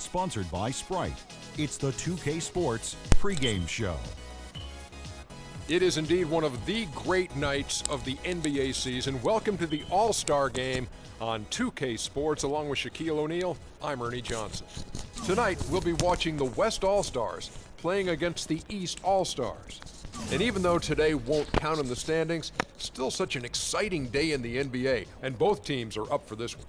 Sponsored by Sprite. It's the 2K Sports pregame show. It is indeed one of the great nights of the NBA season. Welcome to the All-Star Game on 2K Sports. Along with Shaquille O'Neal, I'm Ernie Johnson. Tonight, we'll be watching the West All-Stars playing against the East All-Stars. And even though today won't count in the standings, still such an exciting day in the NBA, and both teams are up for this one.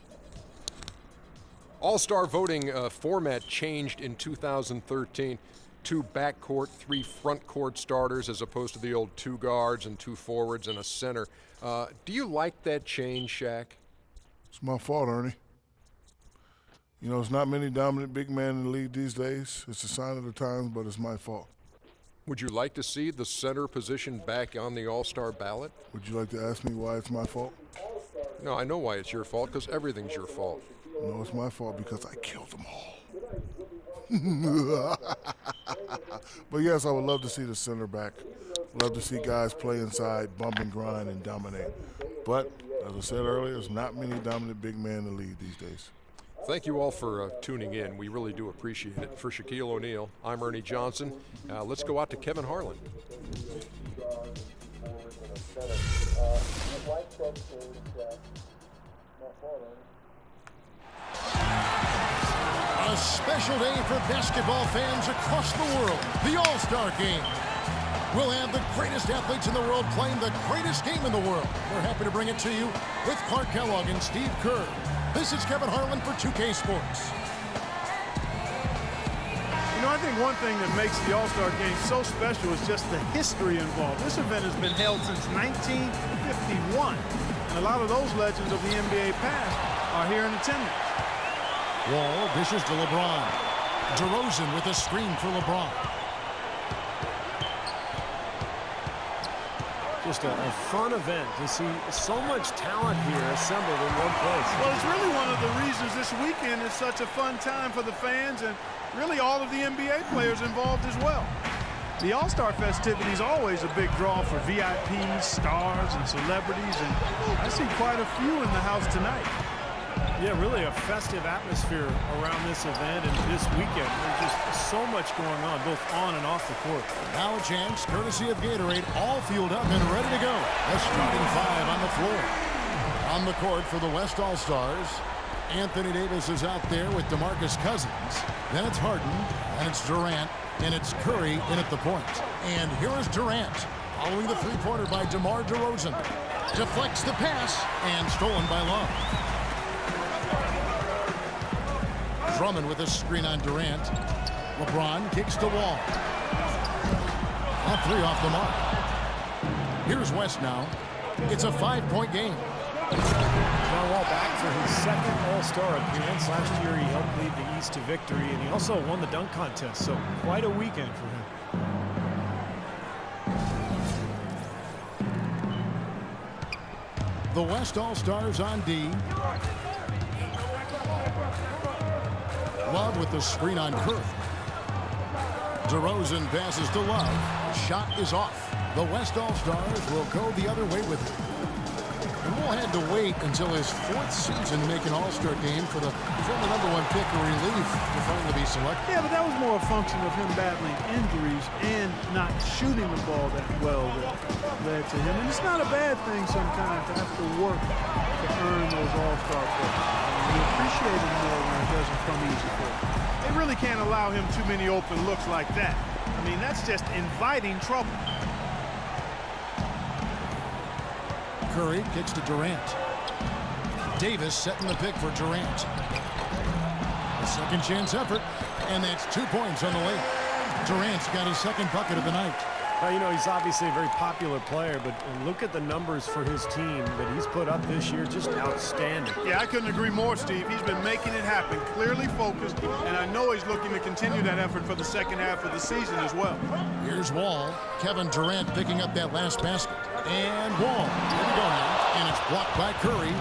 All-Star voting format changed in 2013. 2 backcourt, 3 front court starters as opposed to the old 2 guards and 2 forwards and a center. Do you like that change, Shaq? It's my fault, Ernie. You know, there's not many dominant big men in the league these days. It's a sign of the times, but it's my fault. Would you like to see the center position back on the All-Star ballot? Would you like to ask me why it's my fault? No, I know why it's your fault, because everything's your fault. No, it's my fault because I killed them all. But yes, I would love to see the center back. Love to see guys play inside, bump and grind, and dominate. But, as I said earlier, there's not many dominant big men in the league these days. Thank you all for tuning in. We really do appreciate it. For Shaquille O'Neal, I'm Ernie Johnson. Let's go out to Kevin Harlan. A special day for basketball fans across the world, the All-Star Game. We'll have the greatest athletes in the world playing the greatest game in the world. We're happy to bring it to you with Clark Kellogg and Steve Kerr. This is Kevin Harlan for 2K Sports. You know, I think one thing that makes the All-Star Game so special is just the history involved. This event has been held since 1951, and a lot of those legends of the NBA past are here in attendance. Wall dishes to LeBron. DeRozan with a screen for LeBron. Just a fun event to see so much talent here assembled in one place. Well, it's really one of the reasons this weekend is such a fun time for the fans and really all of the NBA players involved as well. The All-Star festivity is always a big draw for VIPs, stars, and celebrities, and I see quite a few in the house tonight. Yeah, really a festive atmosphere around this event and this weekend. There's just so much going on, both on and off the court. Now a chance, courtesy of Gatorade, all fueled up and ready to go. A starting 5 on the floor. On the court for the West All-Stars, Anthony Davis is out there with DeMarcus Cousins. Then it's Harden, and it's Durant, and it's Curry in at the point. And here is Durant, following the three-pointer by DeMar DeRozan. Deflects the pass, and stolen by Love. Drummond with a screen on Durant. LeBron kicks to Wall. A 3 off the mark. Here's West now. It's a 5-point game. John Wall back for his second All-Star appearance. Last year he helped lead the East to victory, and he also won the dunk contest, so quite a weekend for him. The West All-Stars on D. Love with the screen on Curry. DeRozan passes to Love. Shot is off. The West All-Stars will go the other way with it. And Wall had to wait until his 4th season to make an All-Star game for the former #1 pick of relief to finally be selected. Yeah, but that was more a function of him battling injuries and not shooting the ball that well that led to him. And it's not a bad thing sometimes to have to work to earn those All-Star votes. You appreciate it more when it doesn't come easy for him. They really can't allow him too many open looks like that. I mean, that's just inviting trouble. Curry kicks to Durant. Davis setting the pick for Durant. A second chance effort, and that's 2 points on the lay. Durant's got his second bucket of the night. Now, you know, he's obviously a very popular player, but look at the numbers for his team that he's put up this year. Just outstanding. Yeah, I couldn't agree more, Steve. He's been making it happen, clearly focused, and I know he's looking to continue that effort for the second half of the season as well. Here's Wall. Kevin Durant picking up that last basket. And Wall. Here we go now. And it's blocked by Curry.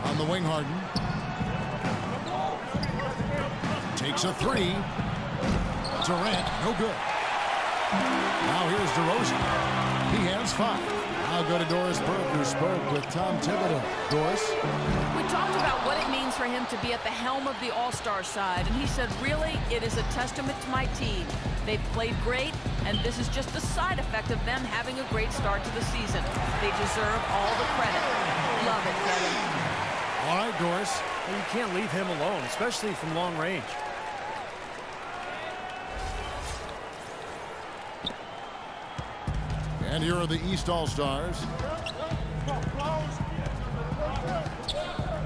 On the wing, Harden. Takes a 3. Durant, no good. Now here's DeRozan. He has 5. I'll go to Doris Burke, who spoke with Tom Thibodeau. Doris? We talked about what it means for him to be at the helm of the All-Star side, and he said, really, it is a testament to my team. They've played great, and this is just the side effect of them having a great start to the season. They deserve all the credit. Love it, Kevin. All right, Doris. Well, you can't leave him alone, especially from long range. And here are the East All-Stars.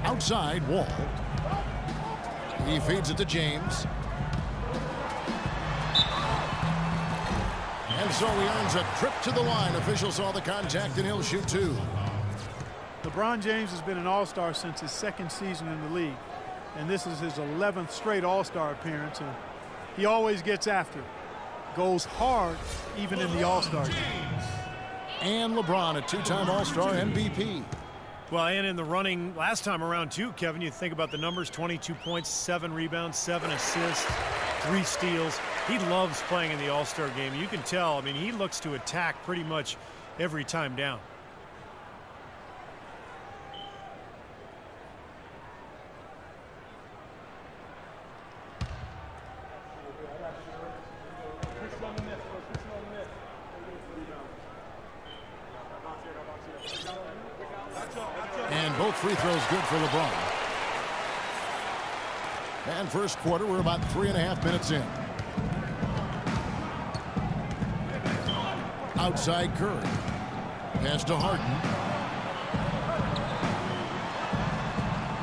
Outside, Wall. He feeds it to James. And so he earns a trip to the line. Officials saw the contact, and he'll shoot 2. LeBron James has been an All-Star since his 2nd season in the league. And this is his 11th straight All-Star appearance. And he always gets after it. Goes hard even in the All-Star game. And LeBron, a 2-time All-Star MVP. Well, and in the running last time around, too, Kevin, you think about the numbers, 22 points, 7 rebounds, 7 assists, 3 steals. He loves playing in the All-Star game. You can tell, I mean, he looks to attack pretty much every time down. And both free throws good for LeBron. And first quarter, we're about 3.5 minutes in. Outside Curry. Pass to Harden.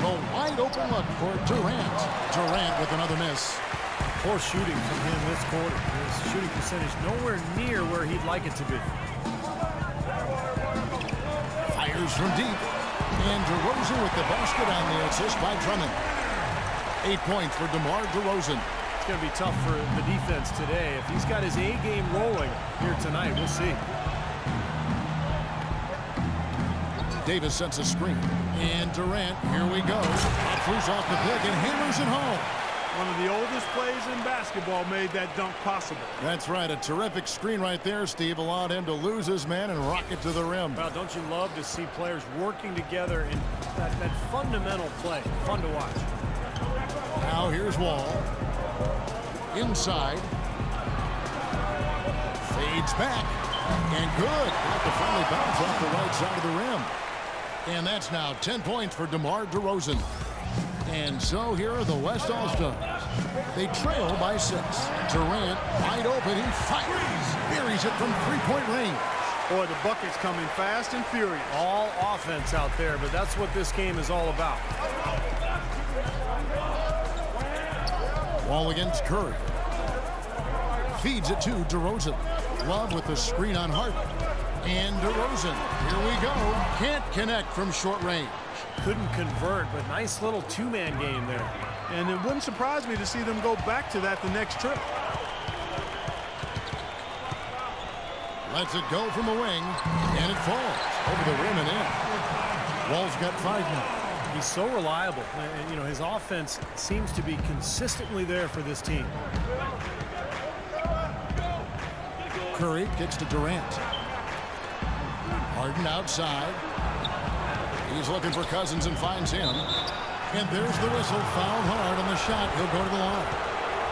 A wide open look for Durant. Durant with another miss. Poor shooting from him this quarter. His shooting percentage nowhere near where he'd like it to be. Fires from deep. And DeRozan with the basket on the assist by Drummond. 8 points for DeMar DeRozan. It's going to be tough for the defense today. If he's got his A game rolling here tonight, we'll see. Davis sets a screen. And Durant, here we go. Flees off the pick and hammers it home. One of the oldest plays in basketball made that dunk possible. That's right. A terrific screen right there, Steve. Allowed him to lose his man and rock it to the rim. Well, don't you love to see players working together in that fundamental play? Fun to watch. Now here's Wall. Inside. Fades back. And good. Got the friendly bounce off the right side of the rim. And that's now 10 points for DeMar DeRozan. And so here are the West All-Stars. They trail by 6. Durant wide open. He fires. Buries it from three-point range. Boy, the bucket's coming fast and furious. All offense out there, but that's what this game is all about. Wall against Curry. Feeds it to DeRozan. Love with the screen on Harden. And DeRozan, here we go. Can't connect from short range. Couldn't convert, but nice little two-man game there. And it wouldn't surprise me to see them go back to that the next trip. Lets it go from the wing, and it falls over the rim and in. Wall's got 5 now. He's so reliable. And, you know, his offense seems to be consistently there for this team. Curry kicks to Durant. Harden outside. He's looking for Cousins and finds him. And there's the whistle. Fouled hard on the shot. He'll go to the line.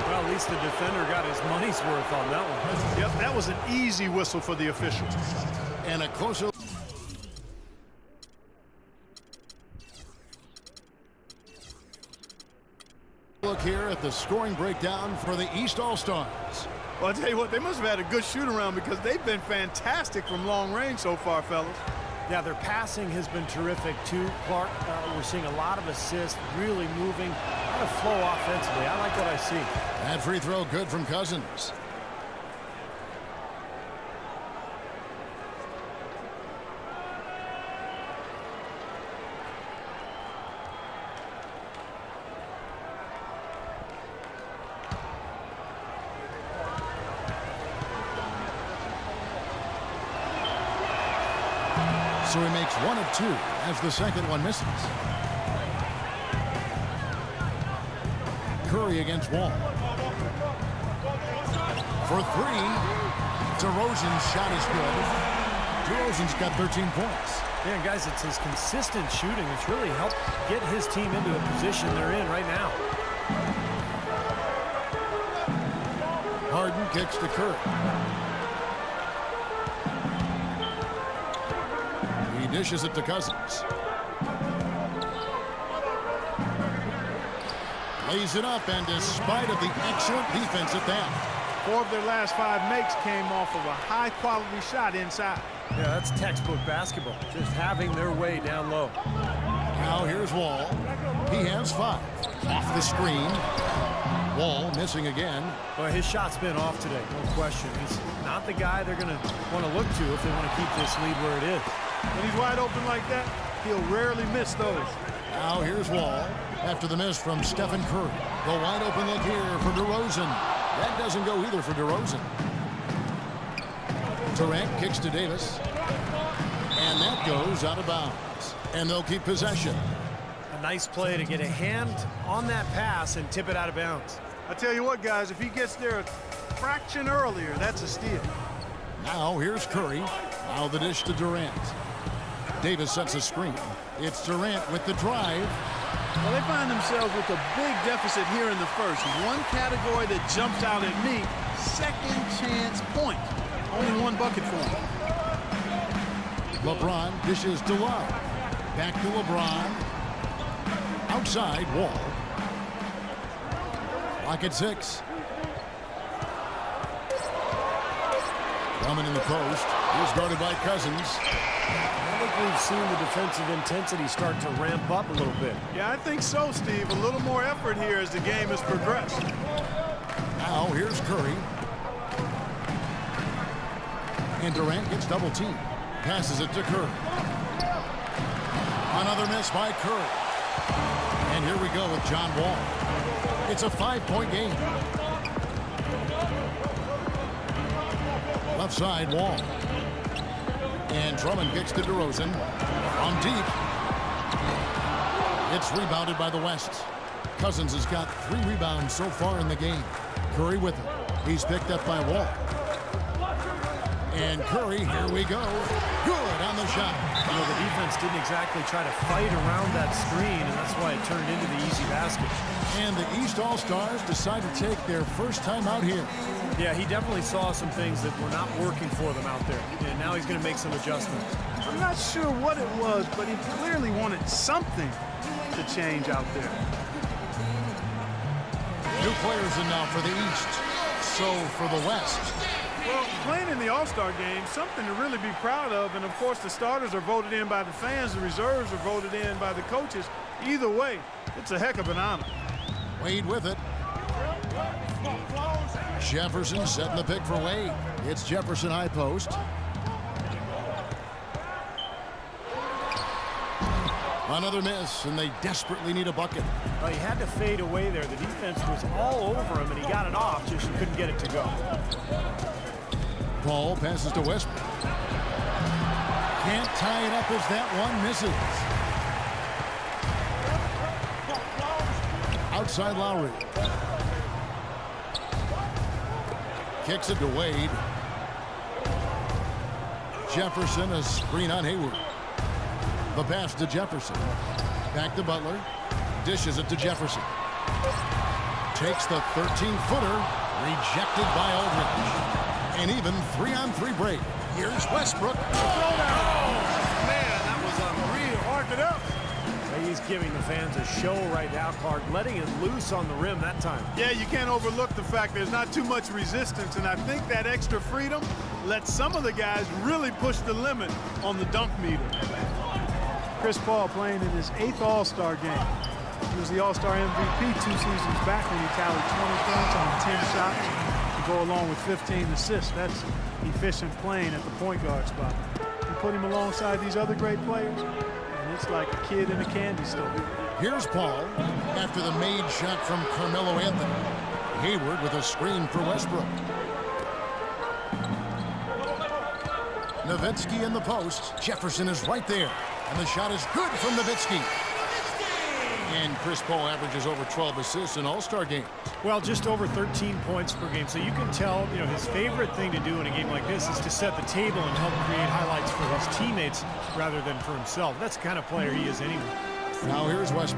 Well, at least the defender got his money's worth on that one. Yep, that was an easy whistle for the official. And a closer look here at the scoring breakdown for the East All-Stars. Well, I'll tell you what, they must have had a good shoot-around because they've been fantastic from long range so far, fellas. Yeah, their passing has been terrific, too. Clark, we're seeing a lot of assists, really moving, a lot of flow offensively. I like what I see. That free throw good from Cousins. So he makes 1 of 2 as the second one misses. Curry against Wall. For 3. DeRozan's shot is good. DeRozan's got 13 points. Yeah, guys, it's his consistent shooting that's really helped get his team into the position they're in right now. Harden kicks to Curry. He dishes it to Cousins. Lays it up, and despite of the excellent defense at that, 4 of their last 5 makes came off of a high-quality shot inside. Yeah, that's textbook basketball, just having their way down low. now here's Wall. He has 5. Off the screen. Wall missing again. Well, his shot's been off today, no question. He's not the guy they're going to want to look to if they want to keep this lead where it is. When he's wide open like that, he'll rarely miss those. Now here's Wall after the miss from Stephen Curry. The wide open look here for DeRozan. That doesn't go either for DeRozan. Durant kicks to Davis. And that goes out of bounds. And they'll keep possession. A nice play to get a hand on that pass and tip it out of bounds. I tell you what, guys, if he gets there a fraction earlier, that's a steal. Now here's Curry. Now the dish to Durant. Davis sets a screen. It's Durant with the drive. Well, they find themselves with a big deficit here in the first. One category that jumps out at me, second chance point. Only 1 bucket for him. LeBron dishes to Love. Back to LeBron. Outside, Wall. Lock at 6. Drummond in the post. He's guarded by Cousins. I think we've seen the defensive intensity start to ramp up a little bit. Yeah, I think so, Steve. A little more effort here as the game has progressed. Now here's Curry. And Durant gets double teamed. Passes it to Curry. Another miss by Curry. And here we go with John Wall. It's a 5-point game. Left side, Wall. And Drummond kicks to DeRozan. From deep. It's rebounded by the West. Cousins has got 3 rebounds so far in the game. Curry with it. He's picked up by Wall. And Curry, here we go. Good on the shot. You know, the defense didn't exactly try to fight around that screen, and that's why it turned into the easy basket. And the East All-Stars decide to take their first time out here. Yeah, he definitely saw some things that were not working for them out there. And now he's going to make some adjustments. I'm not sure what it was, but he clearly wanted something to change out there. New players in now for the East. So for the West. Well, playing in the All-Star game, something to really be proud of. And, of course, the starters are voted in by the fans. The reserves are voted in by the coaches. Either way, it's a heck of an honor. Wade with it. Jefferson setting the pick for Wade. It's Jefferson high post. Another miss, and they desperately need a bucket. Well, he had to fade away there. The defense was all over him, and he got it off, just he couldn't get it to go. Paul passes to Westbrook. Can't tie it up as that one misses. Outside Lowry. Kicks it to Wade. Jefferson, a screen on Hayward. The pass to Jefferson. Back to Butler. Dishes it to Jefferson. Takes the 13-footer. Rejected by Aldridge. And even 3-on-3 break. Here's Westbrook. Oh, man, that was unreal. Arc it up. He's giving the fans a show right now, Clark, letting it loose on the rim that time. Yeah, you can't overlook the fact there's not too much resistance, and I think that extra freedom lets some of the guys really push the limit on the dunk meter. Chris Paul playing in his 8th All-Star game. He was the All-Star MVP 2 seasons back when he tallied 20 points on 10 shots to go along with 15 assists. That's efficient playing at the point guard spot. You put him alongside these other great players, and it's like a kid in a candy store. Here's Paul after the made shot from Carmelo Anthony. Hayward with a screen for Westbrook. Nowitzki in the post. Jefferson is right there. And the shot is good from Nowitzki. And Chris Paul averages over 12 assists in All-Star games. Well, just over 13 points per game. So you can tell, his favorite thing to do in a game like this is to set the table and help create highlights for his teammates rather than for himself. That's the kind of player he is anyway. Now here's West.